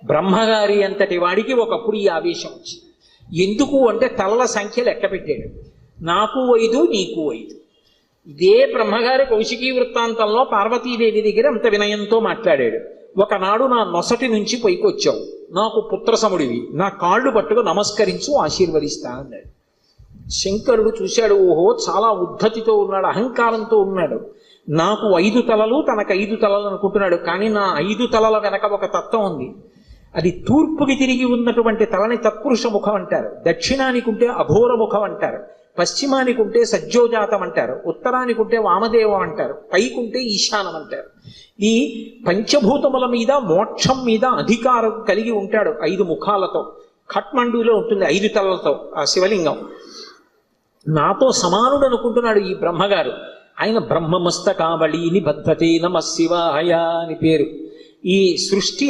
బ్రహ్మగారి అంతటి వాడికి ఒకప్పుడు ఈ ఆవేశం వచ్చింది. ఎందుకు అంటే తలల సంఖ్య లెక్క పెట్టాడు. నాకు 5 నీకు 5. ఇదే బ్రహ్మగారి కౌశికీ వృత్తాంతంలో పార్వతీదేవి దగ్గర అంత వినయంతో మాట్లాడాడు. ఒకనాడు నా నొసటి నుంచి పైకొచ్చావు, నాకు పుత్రసముడివి, నా కాళ్ళు పట్టుకు నమస్కరించు, ఆశీర్వదిస్తా అన్నాడు. శంకరుడు చూశాడు, ఓహో చాలా ఉద్ధతితో ఉన్నాడు, అహంకారంతో ఉన్నాడు. నాకు 5 తలలు, తనకు 5 తలలు అనుకుంటున్నాడు. కానీ నా 5 తలల వెనక ఒక తత్వం ఉంది. అది తూర్పుకి తిరిగి ఉన్నటువంటి తలని తత్పురుష ముఖం అంటారు, దక్షిణానికి ఉంటే అఘోర ముఖం అంటారు, పశ్చిమానికి ఉంటే సజ్జోజాతం అంటారు, ఉత్తరానికి ఉంటే వామదేవం అంటారు, పైకుంటే ఈశానం అంటారు. ఈ పంచభూతముల మీద మోక్షం మీద అధికారం కలిగి ఉంటాడు 5 ముఖాలతో. ఖట్మండులో ఉంటుంది 5 తలలతో ఆ శివలింగం. నాతో సమానుడు అనుకుంటున్నాడు ఈ బ్రహ్మగారు. ఆయన బ్రహ్మమస్తకావళి నిబద్ధతే నమః శివాయ అని పేరు. ఈ సృష్టి